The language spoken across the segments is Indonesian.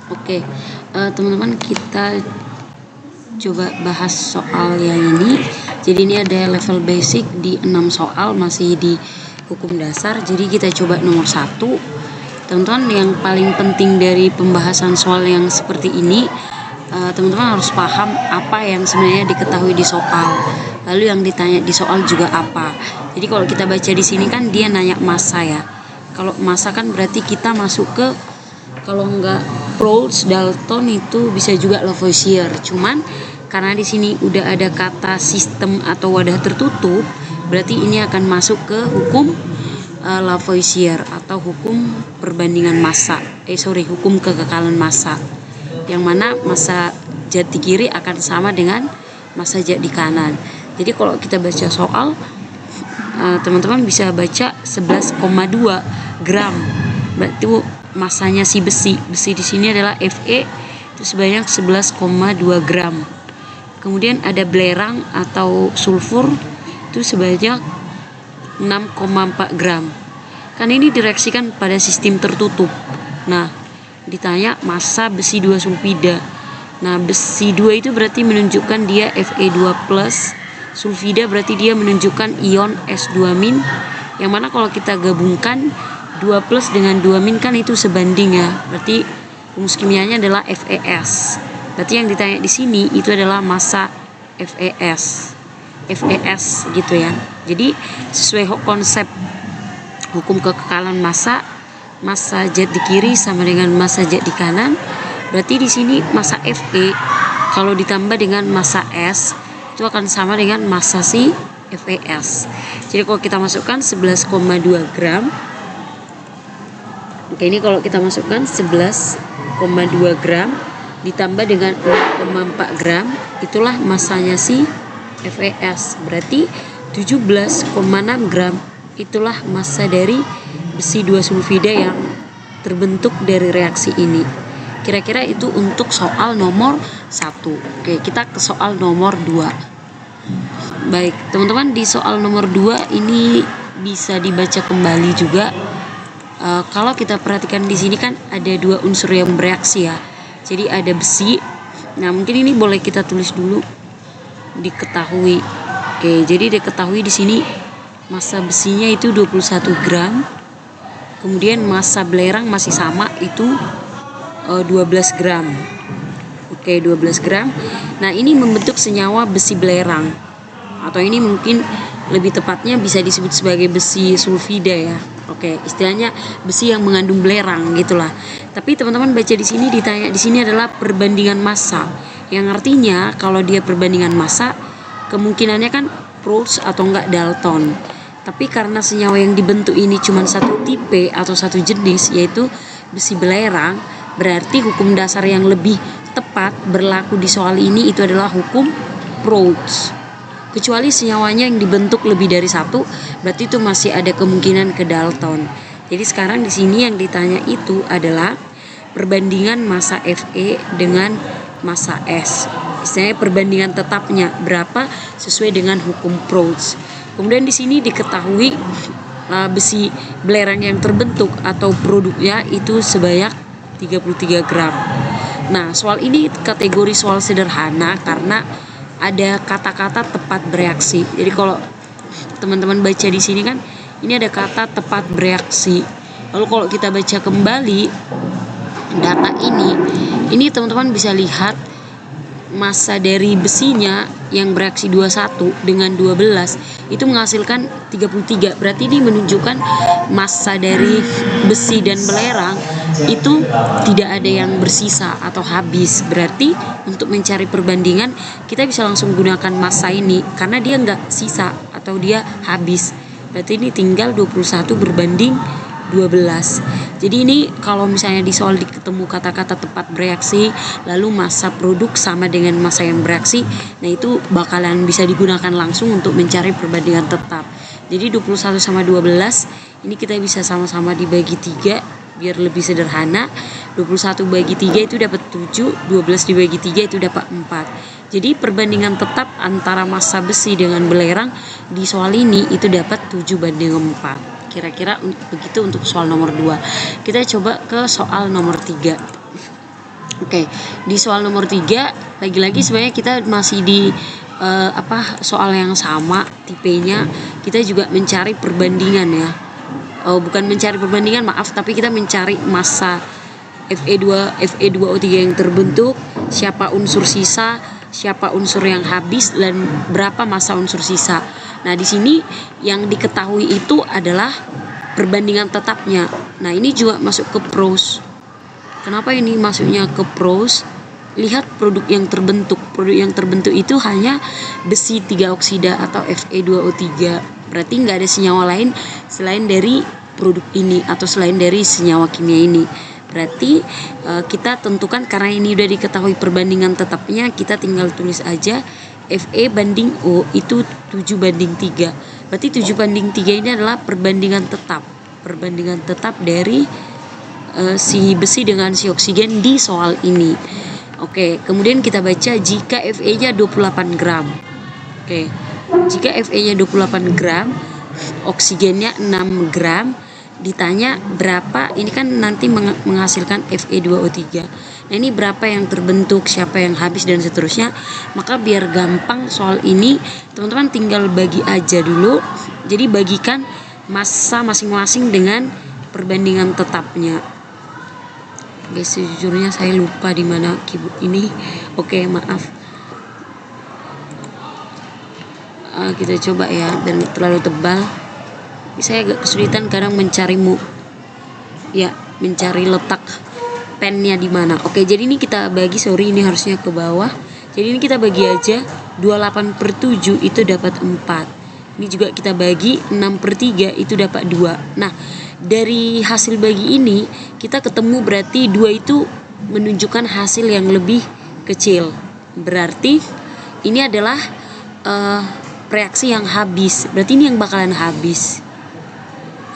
Oke, teman-teman, kita coba bahas soal yang ini. Jadi ini ada level basic di 6 soal, masih di hukum dasar. Jadi kita coba nomor 1. Teman-teman, yang paling penting dari pembahasan soal yang seperti ini, teman-teman harus paham apa yang sebenarnya diketahui di soal. Lalu yang ditanya di soal juga apa. Jadi kalau kita baca di sini kan dia nanya massa ya. Kalau massa kan berarti kita masuk ke, kalau nggak Proulx, Dalton itu bisa juga Lavoisier. Cuman karena di sini udah ada kata sistem atau wadah tertutup, berarti ini akan masuk ke hukum Lavoisier atau hukum perbandingan massa. Hukum kekekalan massa. Yang mana massa zat di kiri akan sama dengan massa zat di kanan. Jadi kalau kita baca soal, teman-teman bisa baca 11,2 gram. Berarti masanya si besi di sini adalah Fe, itu sebanyak 11,2 gram. Kemudian ada belerang atau sulfur itu sebanyak 6,4 gram. Kan ini direaksikan pada sistem tertutup. Nah, ditanya massa besi 2 sulfida. Nah, besi 2 itu berarti menunjukkan dia Fe2+, sulfida berarti dia menunjukkan ion S2-, yang mana kalau kita gabungkan 2+ dengan 2- kan itu sebanding ya. Berarti rumus kimianya adalah FeS. Berarti yang ditanya di sini itu adalah massa FeS gitu ya. Jadi sesuai konsep hukum kekekalan massa zat di kiri sama dengan massa zat di kanan. Berarti di sini massa Fe kalau ditambah dengan massa S itu akan sama dengan massa si FeS. Jadi kalau kita masukkan 11,2 gram. Oke, ini kalau kita masukkan 11,2 gram ditambah dengan 6,4 gram, itulah massanya si FeS. Berarti 17,6 gram itulah massa dari besi 2 sulfida yang terbentuk dari reaksi ini. Kira-kira itu untuk soal nomor 1. Oke, kita ke soal nomor 2. Baik, teman-teman, di soal nomor 2 ini bisa dibaca kembali juga. Kalau kita perhatikan di sini kan ada 2 unsur yang bereaksi ya. Jadi ada besi. Nah, mungkin ini boleh kita tulis dulu, diketahui. Oke, jadi diketahui di sini massa besinya itu 21 gram. Kemudian massa belerang masih sama, itu 12 gram. Oke, 12 gram. Nah, ini membentuk senyawa besi belerang. Atau ini mungkin lebih tepatnya bisa disebut sebagai besi sulfida ya. Oke, istilahnya besi yang mengandung belerang gitulah. Tapi teman-teman baca di sini, ditanya di sini adalah perbandingan massa. Yang artinya kalau dia perbandingan massa, kemungkinannya kan Proulx atau enggak Dalton. Tapi karena senyawa yang dibentuk ini cuma satu tipe atau satu jenis, yaitu besi belerang, berarti hukum dasar yang lebih tepat berlaku di soal ini itu adalah hukum Proulx. Kecuali senyawanya yang dibentuk lebih dari satu, berarti itu masih ada kemungkinan ke Dalton. Jadi sekarang di sini yang ditanya itu adalah perbandingan massa Fe dengan massa S. Istilahnya perbandingan tetapnya berapa sesuai dengan hukum Proulx. Kemudian di sini diketahui besi belerang yang terbentuk atau produknya itu sebanyak 33 gram. Nah, soal ini kategori soal sederhana karena ada kata-kata tepat bereaksi. Jadi kalau teman-teman baca di sini kan ini ada kata tepat bereaksi. Lalu kalau kita baca kembali data ini teman-teman bisa lihat massa dari besinya yang bereaksi 21 dengan 12 itu menghasilkan 33. Berarti ini menunjukkan massa dari besi dan belerang itu tidak ada yang bersisa atau habis. Berarti untuk mencari perbandingan kita bisa langsung gunakan massa ini karena dia nggak sisa atau dia habis. Berarti ini tinggal 21 berbanding 12. Jadi ini kalau misalnya di soal ketemu kata-kata tepat bereaksi lalu massa produk sama dengan massa yang bereaksi, nah itu bakalan bisa digunakan langsung untuk mencari perbandingan tetap. Jadi 21 sama 12 ini kita bisa sama-sama dibagi 3 biar lebih sederhana. 21 bagi 3 itu dapat 7, 12 dibagi 3 itu dapat 4. Jadi perbandingan tetap antara massa besi dengan belerang di soal ini itu dapat 7:4. Kira-kira begitu untuk soal nomor 2. Kita coba ke soal nomor 3. Oke, di soal nomor 3 lagi-lagi sebenarnya kita masih di soal yang sama tipenya. Kita juga mencari perbandingan ya. Bukan mencari perbandingan, maaf, tapi kita mencari massa Fe2O3 yang terbentuk, siapa unsur sisa, siapa unsur yang habis, dan berapa massa unsur sisa. Nah, di sini yang diketahui itu adalah perbandingan tetapnya. Nah, ini juga masuk ke pros. Kenapa ini masuknya ke pros? Lihat produk yang terbentuk. Produk yang terbentuk itu hanya besi 3 oksida atau Fe2O3. Berarti nggak ada senyawa lain selain dari produk ini atau selain dari senyawa kimia ini. Berarti kita tentukan, karena ini udah diketahui perbandingan tetapnya, kita tinggal tulis aja Fe banding O itu 7:3. Berarti 7:3 ini adalah perbandingan tetap. Perbandingan tetap dari si besi dengan si oksigen di soal ini. Oke, kemudian kita baca jika Fe-nya 28 gram. Oke, jika Fe-nya 28 gram, oksigennya 6 gram, ditanya berapa, ini kan nanti menghasilkan Fe2O3. Nah, ini berapa yang terbentuk, siapa yang habis, dan seterusnya. Maka biar gampang soal ini, teman-teman tinggal bagi aja dulu. Jadi bagikan massa masing-masing dengan perbandingan tetapnya. Guys, sejujurnya saya lupa di mana keyboard ini. Oke, maaf. Kita coba ya, dan terlalu tebal. Saya agak kesulitan kadang mencari letak pennya di mana. Oke, jadi ini kita bagi, ini harusnya ke bawah. Jadi ini kita bagi aja 28/7 itu dapat 4. Ini juga kita bagi 6/3 itu dapat 2. Nah, dari hasil bagi ini kita ketemu berarti 2 itu menunjukkan hasil yang lebih kecil. Berarti ini adalah reaksi yang habis. Berarti ini yang bakalan habis.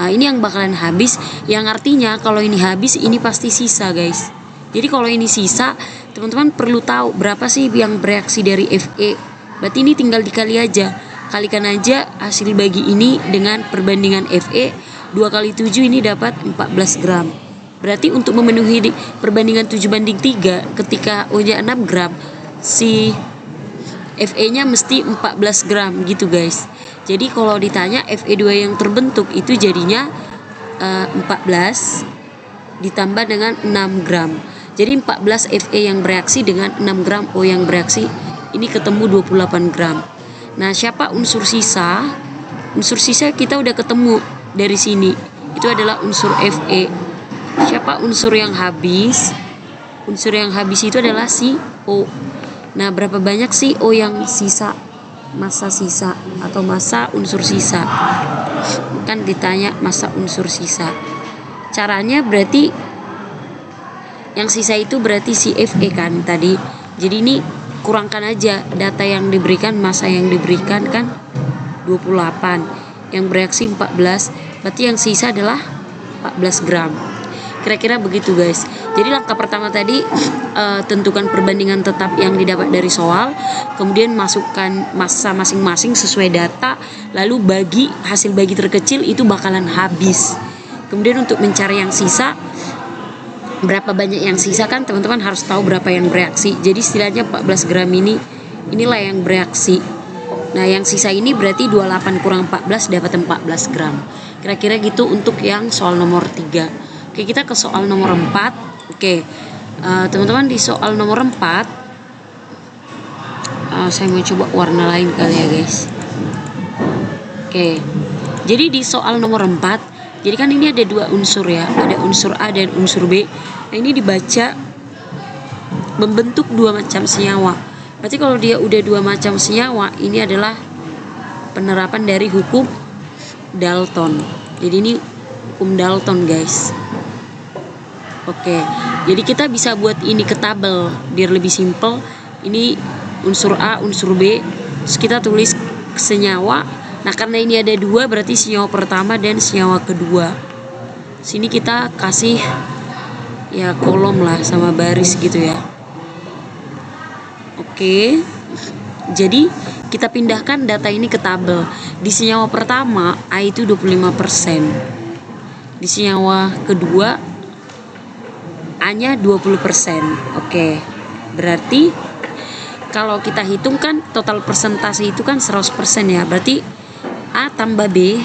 Nah, ini yang bakalan habis, yang artinya kalau ini habis, ini pasti sisa, guys. Jadi kalau ini sisa, teman-teman perlu tahu berapa sih yang bereaksi dari Fe. Berarti ini tinggal dikali aja. Kalikan aja hasil bagi ini dengan perbandingan Fe. 2 kali 7 ini dapat 14 gram. Berarti untuk memenuhi perbandingan 7:3, ketika O-nya 6 gram, si Fe-nya mesti 14 gram gitu, guys. Jadi kalau ditanya Fe2 yang terbentuk itu jadinya 14 ditambah dengan 6 gram. Jadi 14 Fe yang bereaksi dengan 6 gram O yang bereaksi, ini ketemu 28 gram. Nah, siapa unsur sisa? Unsur sisa kita udah ketemu dari sini. Itu adalah unsur Fe. Siapa unsur yang habis? Unsur yang habis itu adalah si O. Nah, berapa banyak sih O yang sisa? Massa sisa atau massa unsur sisa. Kan ditanya massa unsur sisa. Caranya berarti yang sisa itu berarti si Fe kan tadi. Jadi ini kurangkan aja data yang diberikan, massa yang diberikan kan 28, yang bereaksi 14, berarti yang sisa adalah 14 gram. Kira-kira begitu, guys. Jadi langkah pertama tadi tentukan perbandingan tetap yang didapat dari soal, kemudian masukkan massa masing-masing sesuai data, lalu bagi hasil bagi terkecil itu bakalan habis. Kemudian untuk mencari yang sisa, berapa banyak yang sisa kan teman-teman harus tahu berapa yang bereaksi. Jadi setidaknya 14 gram inilah yang bereaksi. Nah, yang sisa ini berarti 28 kurang 14 dapat 14 gram. Kira-kira gitu untuk yang soal nomor 3. Oke, kita ke soal nomor 4. Oke, teman-teman di soal nomor 4 saya mau coba warna lain kali ya, guys. Oke, jadi di soal nomor 4, jadi kan ini ada 2 unsur ya, ada unsur A dan unsur B. Nah, ini dibaca membentuk 2 macam senyawa. Berarti kalau dia udah 2 macam senyawa, ini adalah penerapan dari hukum Dalton. Jadi ini hukum Dalton, guys. Oke, jadi kita bisa buat ini ke tabel biar lebih simple. Ini unsur A, unsur B, terus kita tulis senyawa. Nah, karena ini ada 2, berarti senyawa pertama dan senyawa kedua. Sini kita kasih ya kolom lah sama baris gitu ya. Oke, jadi kita pindahkan data ini ke tabel. Di senyawa pertama A itu 25%. Di senyawa kedua A A-nya 20%. Oke. Berarti kalau kita hitung kan total persentase itu kan 100% ya. Berarti A tambah B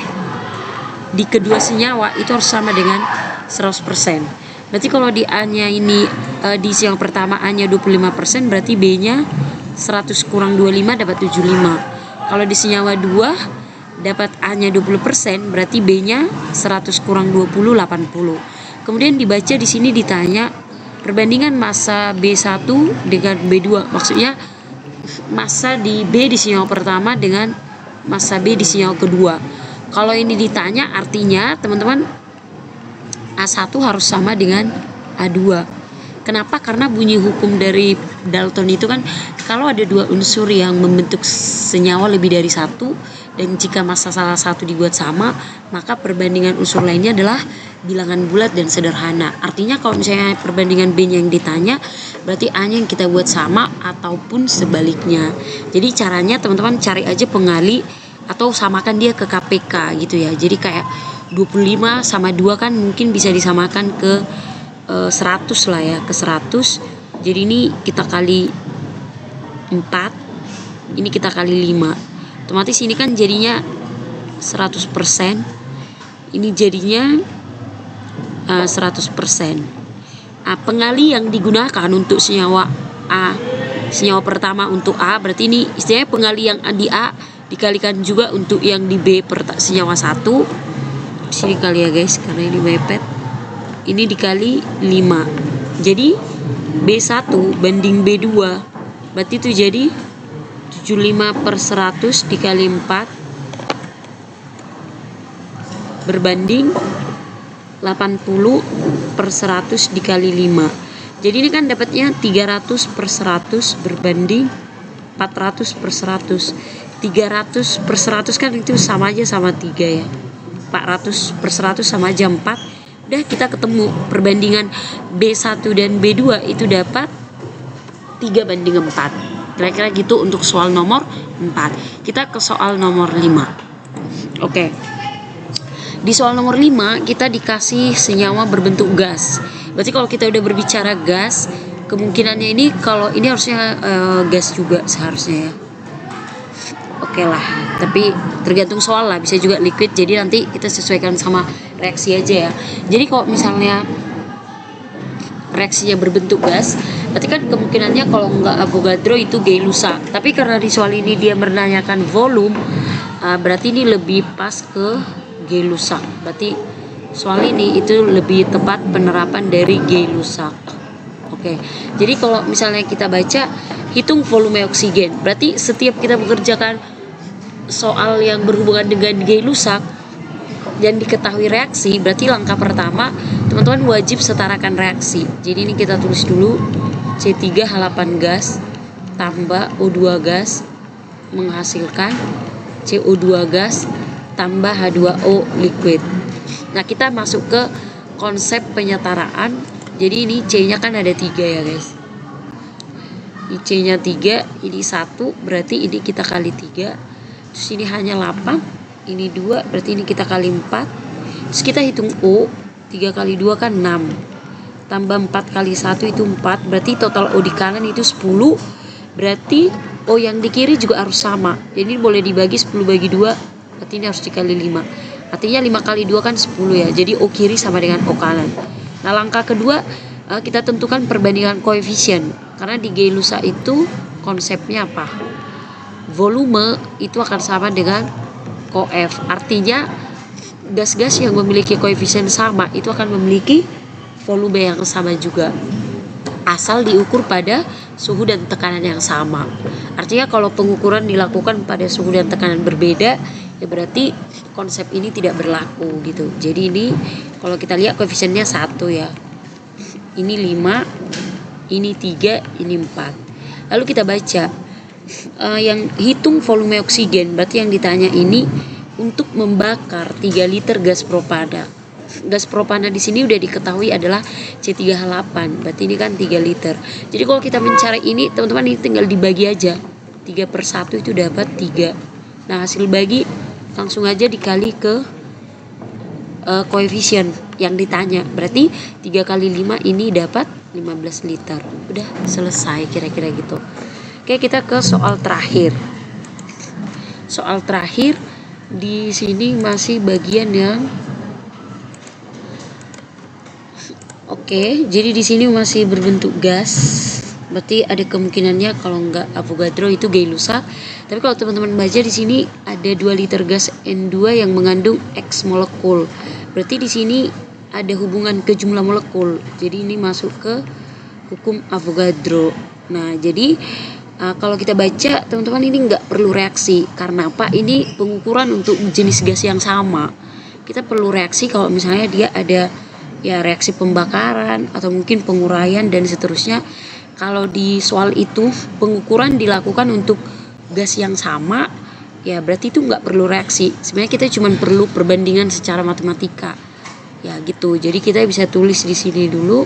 di kedua senyawa itu harus sama dengan 100%. Berarti kalau di A-nya ini di yang pertama A-nya 25%, berarti B-nya 100 kurang 25 dapat 75. Kalau di senyawa 2 dapat A-nya 20%, berarti B-nya 100 kurang 20 80. Kemudian dibaca di sini ditanya perbandingan massa B1 dengan B2. Maksudnya massa di B di senyawa pertama dengan massa B di senyawa kedua. Kalau ini ditanya artinya teman-teman A1 harus sama dengan A2. Kenapa? Karena bunyi hukum dari Dalton itu kan kalau ada dua unsur yang membentuk senyawa lebih dari satu dan jika massa salah satu dibuat sama, maka perbandingan unsur lainnya adalah bilangan bulat dan sederhana. Artinya kalau misalnya perbandingan B-nya yang ditanya, berarti A-nya yang kita buat sama ataupun sebaliknya. Jadi caranya teman-teman cari aja pengali atau samakan dia ke KPK gitu ya. Jadi kayak 25 sama 2 kan mungkin bisa disamakan ke 100 lah ya, ke 100. Jadi ini kita kali 4, ini kita kali 5. Otomatis ini kan jadinya 100%. Ini jadinya 100%. Pengali yang digunakan untuk senyawa A, senyawa pertama untuk A, berarti ini istilahnya pengali yang di A dikalikan juga untuk yang di B senyawa 1. Di sini kali ya guys, karena ini mepet. Ini dikali 5. Jadi B1 banding B2, berarti itu jadi 75/100 dikali 4 berbanding 80/100 dikali 5. Jadi ini kan dapatnya 300/100 berbanding 400/100. 300/100 kan itu sama aja sama 3 ya. 400/100 sama aja 4. Udah kita ketemu perbandingan B1 dan B2 itu dapat 3/4. Kira-kira gitu untuk soal nomor 4. Kita ke soal nomor 5. Oke. Di soal nomor 5 kita dikasih senyawa berbentuk gas. Berarti kalau kita udah berbicara gas, kemungkinannya ini kalau ini harusnya gas juga seharusnya ya. Oke lah, tapi tergantung soal lah, bisa juga liquid, jadi nanti kita sesuaikan sama reaksi aja ya. Jadi kalau misalnya reaksinya berbentuk gas, berarti kan kemungkinannya kalau nggak Avogadro itu Gay-Lussac. Tapi karena di soal ini dia menanyakan volume, berarti ini lebih pas ke Gay-Lussac. Berarti soal ini itu lebih tepat penerapan dari Gay-Lussac. Oke, jadi kalau misalnya kita baca hitung volume oksigen, berarti setiap kita mengerjakan soal yang berhubungan dengan Gay-Lussac dan diketahui reaksi, berarti langkah pertama teman-teman wajib setarakan reaksi. Jadi ini kita tulis dulu C3H8 gas tambah O2 gas menghasilkan CO2 gas tambah H2O liquid. Nah kita masuk ke konsep penyetaraan. Jadi ini C-nya kan ada 3 ya guys. Ini C-nya 3, ini 1, berarti ini kita kali 3. Terus ini hanya 8, ini 2, berarti ini kita kali 4. Terus kita hitung O, 3 kali 2 kan 6. Tambah 4 kali 1 itu 4, berarti total O di kanan itu 10. Berarti O yang di kiri juga harus sama. Jadi boleh dibagi 10 bagi 2, berarti ini harus dikali 5. Artinya 5 kali 2 kan 10 ya. Jadi O kiri sama dengan O kanan. Nah langkah kedua kita tentukan perbandingan koefisien. Karena di Gay-Lussac itu konsepnya apa? Volume itu akan sama dengan koef. Artinya gas-gas yang memiliki koefisien sama itu akan memiliki volume yang sama juga. Asal diukur pada suhu dan tekanan yang sama. Artinya kalau pengukuran dilakukan pada suhu dan tekanan berbeda, ya berarti konsep ini tidak berlaku gitu. Jadi ini kalau kita lihat koefisiennya 1 ya. Ini 5, ini 3, ini 4. Lalu kita baca yang hitung volume oksigen, berarti yang ditanya ini untuk membakar 3 liter gas propana. Gas propana di sini udah diketahui adalah C3H8, berarti ini kan 3 liter. Jadi kalau kita mencari ini, teman-teman ini tinggal dibagi aja. 3/1 itu dapat 3. Nah hasil bagi langsung aja dikali ke koefisien yang ditanya. Berarti 3 kali 5 ini dapat 15 liter. Udah selesai kira-kira gitu. Oke, kita ke soal terakhir. Soal terakhir di sini masih bagian yang oke, jadi di sini masih berbentuk gas. Berarti ada kemungkinannya kalau nggak Avogadro itu Gay-Lussac. Tapi kalau teman-teman baca di sini ada 2 liter gas N2 yang mengandung X molekul. Berarti di sini ada hubungan ke jumlah molekul. Jadi ini masuk ke hukum Avogadro. Nah, jadi kalau kita baca, teman-teman ini nggak perlu reaksi. Karena apa? Ini pengukuran untuk jenis gas yang sama. Kita perlu reaksi kalau misalnya dia ada ya reaksi pembakaran atau mungkin penguraian dan seterusnya. Kalau di soal itu pengukuran dilakukan untuk gas yang sama, ya berarti itu nggak perlu reaksi. Sebenarnya kita cuma perlu perbandingan secara matematika, ya gitu. Jadi kita bisa tulis di sini dulu.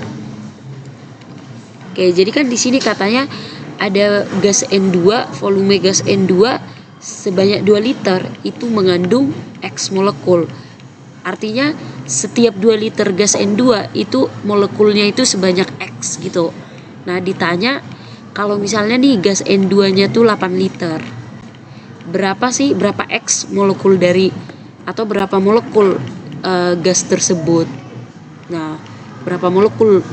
Oke, jadi kan di sini katanya ada gas N2, volume gas N2 sebanyak 2 liter itu mengandung X molekul. Artinya setiap 2 liter gas N2 itu molekulnya itu sebanyak X gitu. Nah, ditanya kalau misalnya nih gas N2-nya tuh 8 liter. Berapa X molekul dari atau berapa molekul gas tersebut. Nah, berapa molekul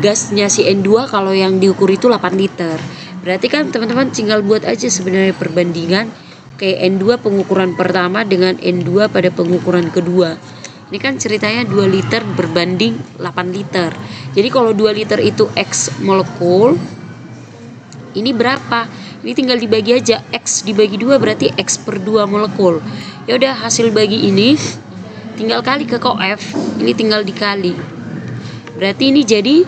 gasnya si N2 kalau yang diukur itu 8 liter. Berarti kan teman-teman tinggal buat aja sebenarnya perbandingan kayak N2 pengukuran pertama dengan N2 pada pengukuran kedua. Ini kan ceritanya 2 liter berbanding 8 liter. Jadi kalau 2 liter itu X molekul, ini berapa? Ini tinggal dibagi aja. X dibagi 2 berarti X per 2 molekul. Ya udah, hasil bagi ini tinggal kali ke COF. Ini tinggal dikali. Berarti ini jadi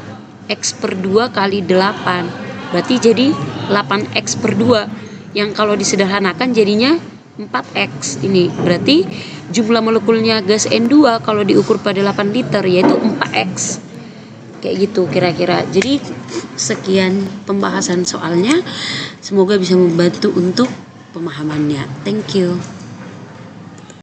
X per 2 kali 8. Berarti jadi 8X per 2. Yang kalau disederhanakan jadinya 4X ini. Berarti jumlah molekulnya gas N2 kalau diukur pada 8 liter yaitu 4X. Kayak gitu kira-kira. Jadi sekian pembahasan soalnya. Semoga bisa membantu untuk pemahamannya. Thank you.